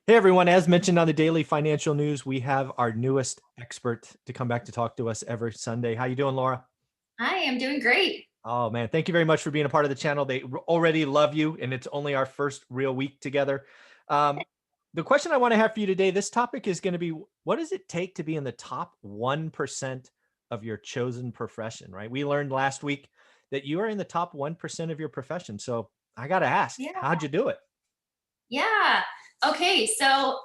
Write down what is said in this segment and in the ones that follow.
Hey everyone, as mentioned on the daily financial news, we have our newest expert to come back to talk to us every Sunday. How you doing, Laura? Hi, I'm doing great. Oh man, thank you very much for being a part of the channel. They already love you, and it's only our first real week together. Um, the question I want to have for you today, this topic is going to be, what does it take to be in the top 1% of your chosen profession, right? We learned last week that you are in the top 1% of your profession. So I got to ask, Yeah. how'd you do it? Yeah. Okay. So,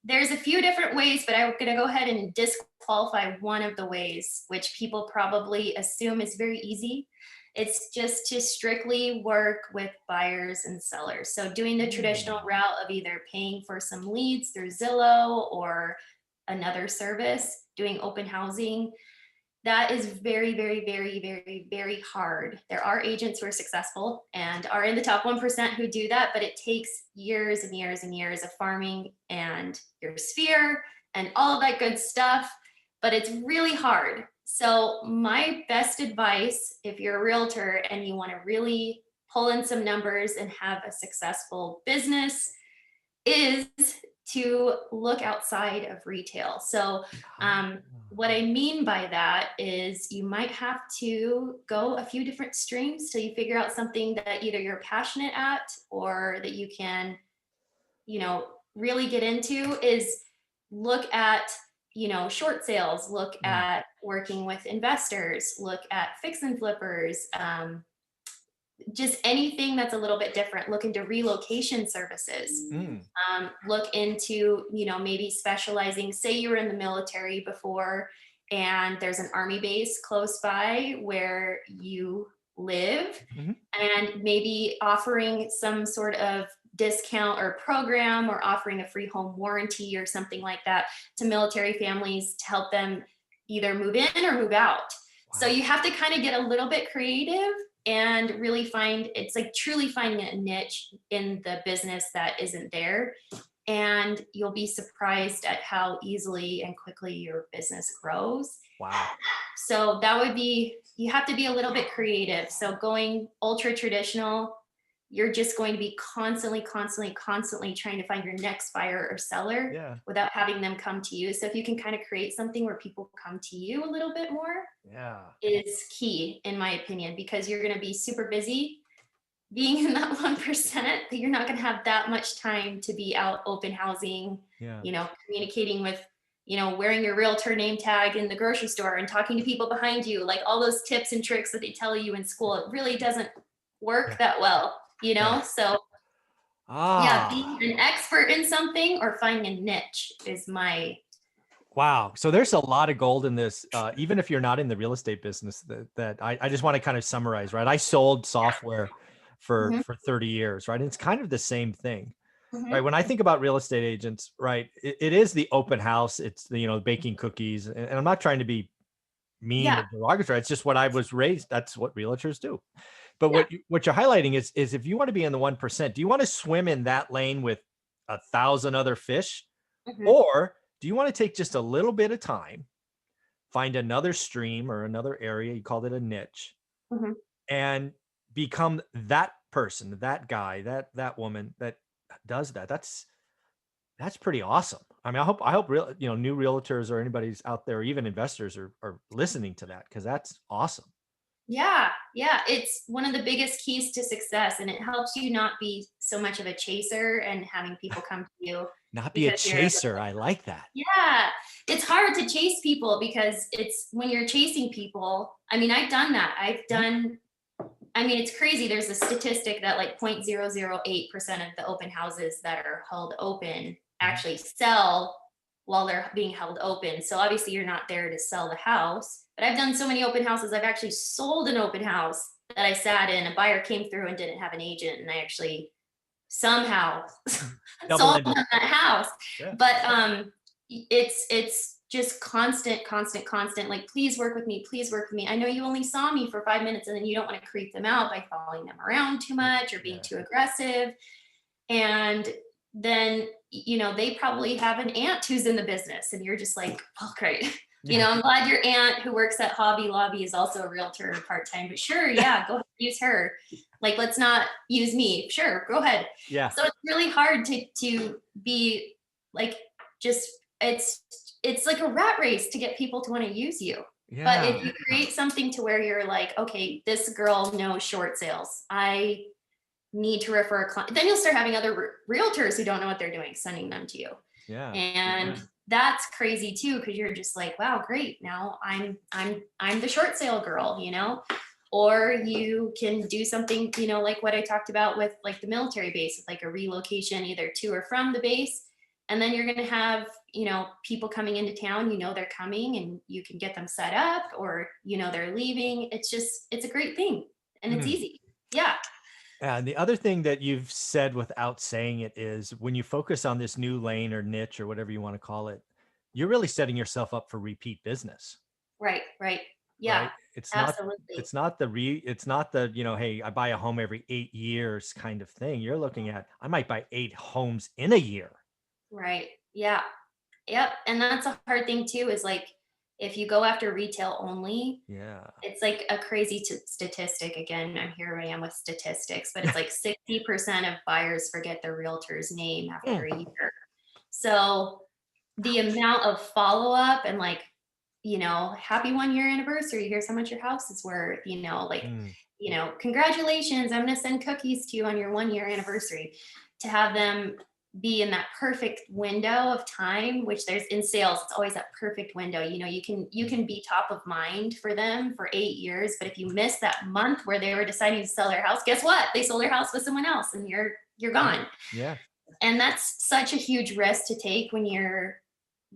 there's a few different ways, but I'm going to go ahead and disqualify one of the ways, which people probably assume is very easy. It's just to strictly work with buyers and sellers. So, doing the traditional Hmm. route of either paying for some leads through Zillow or another service, doing open housing. That is very, very, very, very, very hard. There are agents who are successful and are in the top 1% who do that, but it takes years and years and years of farming and your sphere and all of that good stuff. But it's really hard. So, my best advice if you're a realtor and you want to really pull in some numbers and have a successful business is to look outside of retail. So, Ah, what I mean by that is you might have to go a few different streams till you figure out something that either you're passionate at or that you can, really get into is look at, short sales, look mm, at working with investors, look at fix and flippers, just anything that's a little bit different. Look into relocation services. mm. Look into, maybe specializing. Say you were in the military before and there's an army base close by where you live, Mhm. and maybe offering some sort of discount or program or offering a free home warranty or something like that to military families to help them either move in or move out. So Wow. you have to kind of get a little bit creative and really find, it's like truly finding a niche in the business that isn't there, and you'll be surprised at how easily and quickly your business grows. Wow. So that would be, you have to be a little bit creative. So going ultra traditional, you're just going to be constantly, constantly, constantly trying to find your next buyer or seller Yeah. without having them come to you. So if you can kind of create something where people come to you a little bit more, Yeah. is key in my opinion, because you're going to be super busy being in that 1%, that you're not going to have that much time to be out open housing, Yeah. communicating with, wearing your realtor name tag in the grocery store and talking to people behind you, like all those tips and tricks that they tell you in school. It really doesn't work Yeah. that well, Yeah. So, yeah, being Ah, an expert in something or finding a niche is my. wow. So there's a lot of gold in this, even if you're not in the real estate business. That I just want to kind of summarize, right? I sold software for Mhm, 30 years, right? And it's kind of the same thing, right? mhm. When I think about real estate agents, right, it is the open house. It's the baking cookies, and I'm not trying to be mean Yeah, or derogatory. It's just what I was raised. That's what realtors do. But yeah. what you're highlighting is if you want to be in the 1%, do you want to swim in that lane with 1,000 other fish? Mhm, Or do you want to take just a little bit of time, find another stream or another area, you called it a niche, mhm. and become that person, that guy, that woman that does that? That's pretty awesome. I mean, I hope new realtors or anybody's out there, even investors are listening to that because that's awesome. Yeah, yeah. It's one of the biggest keys to success, and it helps you not be so much of a chaser and having people come to you Not be a because you're. chaser. I like that. Yeah, it's hard to chase people because it's when you're chasing people. I've done that. Mhm. It's crazy. There's a statistic that like 0.008% of the open houses that are held open Mhm. actually sell while they're being held open. So obviously you're not there to sell the house. But I've done so many open houses. I've actually sold an open house that I sat in. A buyer came through and didn't have an agent, and I actually somehow Double sold ended. them that house. Yeah. But it's just constant, constant, constant. Like, please work with me. Please work with me. I know you only saw me for 5 minutes, and then you don't want to creep them out by following them around too much or being Yeah. too aggressive. And then they probably have an aunt who's in the business, and you're just like, well, great. Yeah. I'm glad your aunt who works at Hobby Lobby is also a realtor part-time, but sure, yeah, go ahead, use her. Like, let's not use me. Sure, go ahead. Yeah. So it's really hard to be like, just, it's like a rat race to get people to want to use you. But Yeah. if you create something to where you're like, okay, this girl knows short sales, I need to refer a client, then you'll start having other realtors who don't know what they're doing sending them to you. Yeah. And that's crazy too, because you're just like, wow, great, now I'm the short sale girl. Or you can do something, like what I talked about with like the military base, with like a relocation either to or from the base. And then you're going to have, people coming into town, they're coming, and you can get them set up, or, they're leaving. It's a great thing, and it's Mhm. easy. Yeah. And the other thing that you've said without saying it is when you focus on this new lane or niche or whatever you want to call it, you're really setting yourself up for repeat business, Right. Right. Yeah. right? Absolutely. It's not the, hey, I buy a home every 8 years kind of thing. You're looking at, I might buy 8 homes in a year. Right. Yeah. Yep. And that's a hard thing too, is like, if you go after retail only, Yeah. it's like a crazy statistic. Again, here I am with statistics, but it's like 60% of buyers forget their realtor's name after Mm. a year. So the amount of follow up and like, happy 1 year anniversary, here's how much your house is worth, like, Mm. congratulations, I'm going to send cookies to you on your 1 year anniversary. To have them be in that perfect window of time, which there's in sales, it's always that perfect window. You can be top of mind for them for 8 years, but if you miss that month where they were deciding to sell their house, guess what? They sold their house with someone else, and you're gone. Yeah. And that's such a huge risk to take when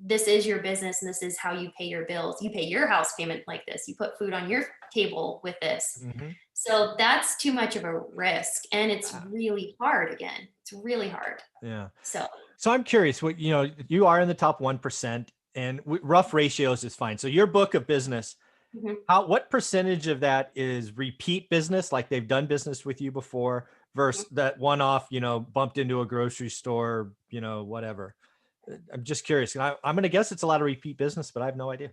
this is your business, and this is how you pay your bills. You pay your house payment like this. You put food on your table with this. Hmm. So that's too much of a risk, and it's Yeah. really hard. Again, it's really hard. Yeah. So So I'm curious, what, you are in the top 1%, and rough ratios is fine. So your book of business, mhm. what percentage of that is repeat business, like they've done business with you before, versus that one-off, bumped into a grocery store, whatever. I'm just curious. And I'm going to guess it's a lot of repeat business, but I have no idea.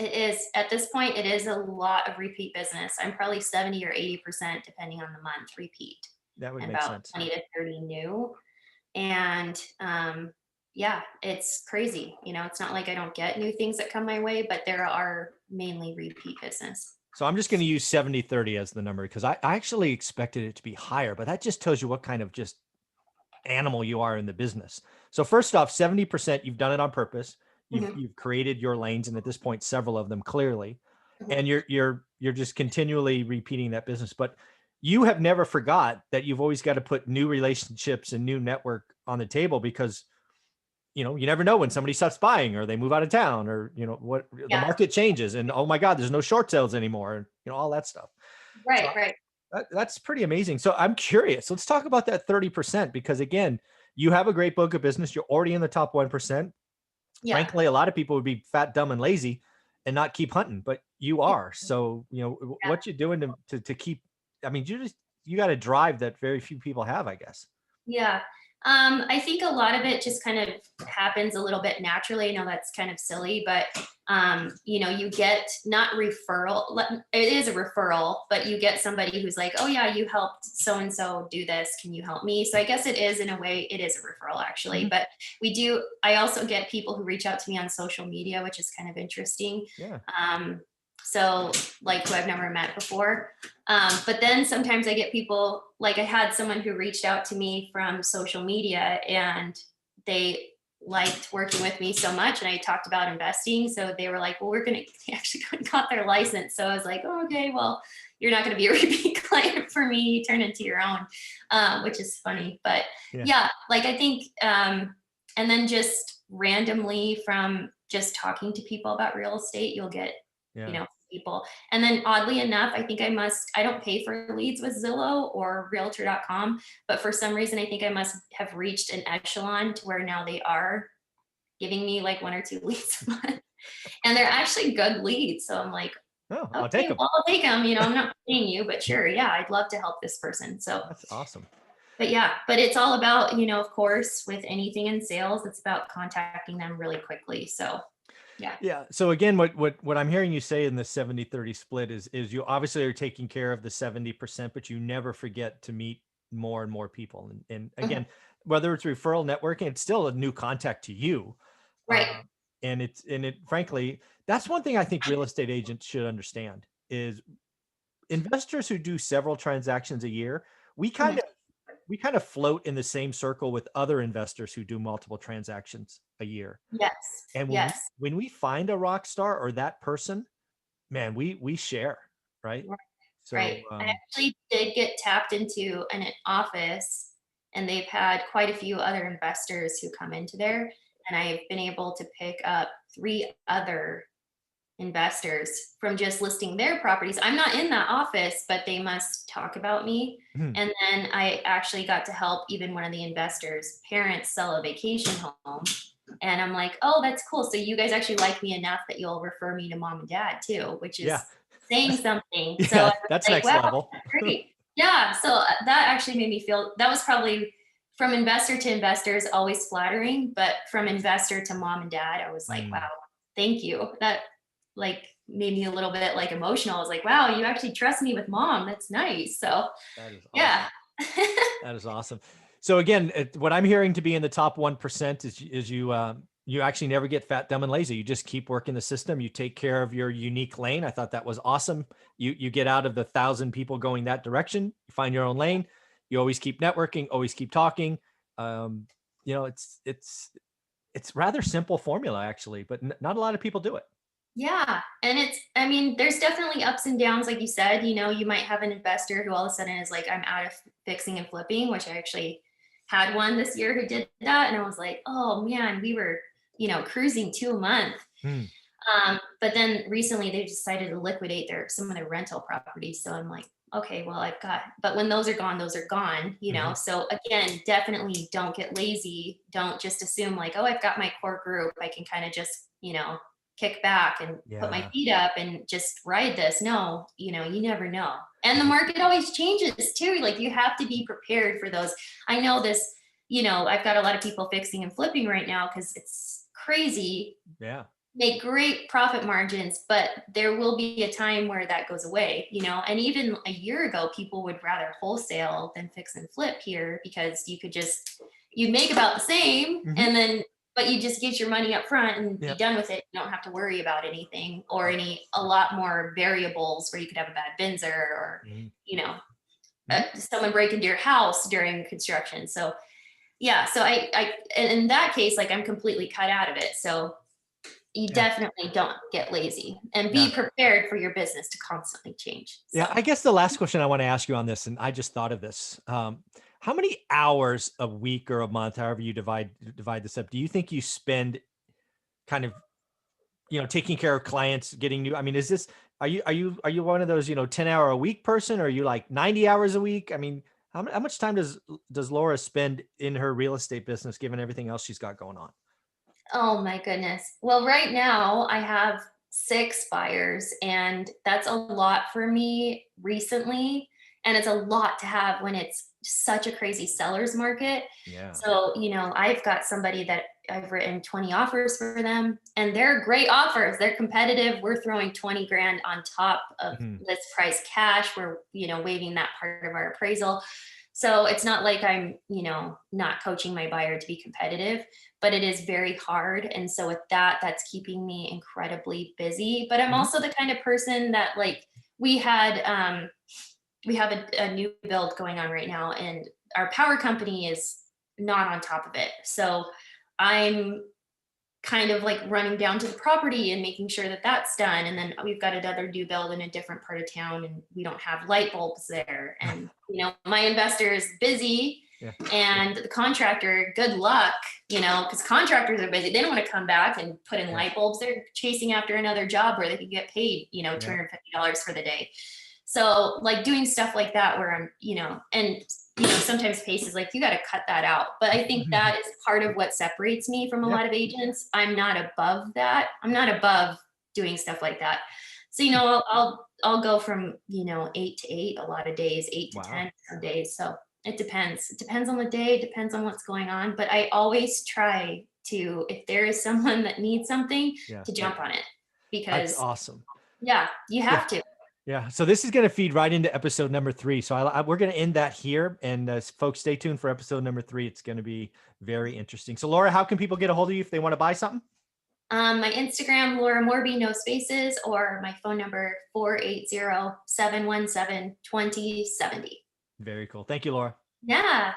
It is, at this point, it is a lot of repeat business. I'm probably 70 or 80%, depending on the month, repeat, That would and make about sense. 20 to 30 new. And yeah, it's crazy. It's not like I don't get new things that come my way, but there are mainly repeat business. So I'm just going to use 70-30 as the number, because I actually expected it to be higher, but that just tells you what kind of just animal you are in the business. So first off, 70%, you've done it on purpose. Mhm, You've created your lanes, and at this point, several of them clearly, mhm. and you're just continually repeating that business. But you have never forgot that you've always got to put new relationships and new network on the table, because you never know when somebody stops buying, or they move out of town, or what, the Yeah, market changes, and oh my God, there's no short sales anymore, and all that stuff. So right, right. that's pretty amazing. So I'm curious. Let's talk about that 30%, because again, you have a great book of business. You're already in the top 1%. Yeah, Frankly, a lot of people would be fat, dumb, and lazy and not keep hunting, but you are. So, yeah. what you're doing to keep, I mean, you got a drive that very few people have, I guess. Yeah. I think a lot of it just kind of happens a little bit naturally. I know that's kind of silly, but you get not referral. It is a referral, but you get somebody who's like, "Oh yeah, you helped so and so do this. Can you help me?" So I guess it is, in a way, it is a referral actually. Mhm. But I also get people who reach out to me on social media, which is kind of interesting. Yeah. So like, who I've never met before. But then sometimes I get people, like I had someone who reached out to me from social media, and they liked working with me so much, and I talked about investing. So they were like, well, they actually got their license. So I was like, oh, okay, well, you're not going to be a repeat client for me. Turn into your own, which is funny. But Yeah. yeah, like I think, and then just randomly from just talking to people about real estate, you'll get, Yeah. people. And then oddly enough, I don't pay for leads with Zillow or realtor.com, but for some reason, I think I must have reached an echelon to where now they are giving me like one or two leads a month. And they're actually good leads. So I'm like, Oh, I'll take okay, them. well, I'll take them. I'm not paying you, but sure. Yeah, I'd love to help this person. So, That's awesome. but yeah, but it's all about, of course, with anything in sales, it's about contacting them really quickly. So, Yeah. Yeah. So again, what I'm hearing you say in the 70-30 split is you obviously are taking care of the 70%, but you never forget to meet more and more people. And Mhm. again, whether it's referral networking, it's still a new contact to you. Right. And it frankly, that's one thing I think real estate agents should understand is investors who do several transactions a year, we kind Mhm. of we kind of float in the same circle with other investors who do multiple transactions a year. Yes. And Yes. when we find a rock star or that person, man, we share, right? Right. So, Right. I actually did get tapped into an office, and they've had quite a few other investors who come into there, and I've been able to pick up 3 other investors from just listing their properties. I'm not in that office, but they must talk about me. mhm, And then I actually got to help even one of the investors' parents sell a vacation home. And I'm like, oh, that's cool. So you guys actually like me enough that you'll refer me to mom and dad too, which yeah, is saying something. So I yeah, was that's like, next wow, level. that's great. Yeah. So that actually made me feel that was probably from investor to investors, always flattering, but from investor to mom and dad, I was like, wow, Mm, thank you. That like made me a little bit like emotional. I was like, wow, you actually trust me with mom. That's nice. So that is yeah. awesome. That is awesome. So again, what I'm hearing to be in the top 1% is you you actually never get fat, dumb, and lazy. You just keep working the system. You take care of your unique lane. I thought that was awesome. You get out of the 1,000 people going that direction. You find your own lane. You always keep networking. Always keep talking. Um, it's rather simple formula actually, but not a lot of people do it. Yeah. And it's, I mean, there's definitely ups and downs. Like you said, you might have an investor who all of a sudden is like, I'm out of fixing and flipping, which I actually had one this year who did that. And I was like, oh man, we were, cruising 2 a month. Hmm. But then recently they decided to liquidate some of their rental properties. So I'm like, okay, well, but when those are gone, those are gone, Mhm. So again, definitely don't get lazy. Don't just assume like, oh, I've got my core group. I can kind of just, kick back and put my Yeah. feet up and just ride this. No, you never know. And the market always changes too. Like you have to be prepared for those. I know this, I've got a lot of people fixing and flipping right now because it's crazy, Yeah. make great profit margins, but there will be a time where that goes away, And even a year ago, people would rather wholesale than fix and flip here because you'd make about the same Mhm. and then, but you just get your money up front and be Yep. done with it. You don't have to worry about anything or Yep. a lot more variables where you could have a bad Binzer or, Mhm. you know, Mhm. someone break into your house during construction. So yeah, so and in that case, like I'm completely cut out of it. So you Yeah. definitely don't get lazy and Yeah. be prepared for your business to constantly change. Yeah, So, I guess the last question I want to ask you on this, and I just thought of this. How many hours a week or a month, however you divide this up, do you think you spend kind of, taking care of clients, getting new? I mean, is this are you one of those, 10-hour a week person, or are you like 90 hours a week? I mean, how much time does Laura spend in her real estate business given everything else she's got going on? oh my goodness. Well, right now I have 6 buyers, and that's a lot for me recently. And it's a lot to have when it's such a crazy seller's market. Yeah. So, I've got somebody that I've written 20 offers for them, and they're great offers. They're competitive. We're throwing 20 grand on top of Mhm. list price cash. We're, waiving that part of our appraisal. So it's not like I'm, not coaching my buyer to be competitive, but it is very hard. And so with that, that's keeping me incredibly busy. But I'm Mhm. also the kind of person that like we have a new build going on right now, and our power company is not on top of it. So I'm kind of like running down to the property and making sure that that's done. And then we've got another new build in a different part of town, and we don't have light bulbs there. And, my investor is busy, Yeah. and the contractor, good luck, because contractors are busy. They don't want to come back and put in Yeah. light bulbs. They're chasing after another job where they can get paid, Yeah. $250 for the day. So like doing stuff like that where I'm, and sometimes Pace is like, you got to cut that out. But I think that is part of what separates me from a Yeah. lot of agents. I'm not above that. I'm not above doing stuff like that. So, I'll go from, 8 to 8, a lot of days, 8 to 10 Wow. some days. So it depends. It depends on the day, it depends on what's going on. But I always try to, if there is someone that needs something, Yeah. to jump on it, That's because awesome. yeah, you Yeah. have to. Yeah. So this is going to feed right into episode number 3. So we're going to end that here. And folks, stay tuned for episode number 3. It's going to be very interesting. So Laura, how can people get a hold of you if they want to buy something? My Instagram, Laura Morby, no spaces, or my phone number, 480-717-2070. Very cool. Thank you, Laura. Yeah.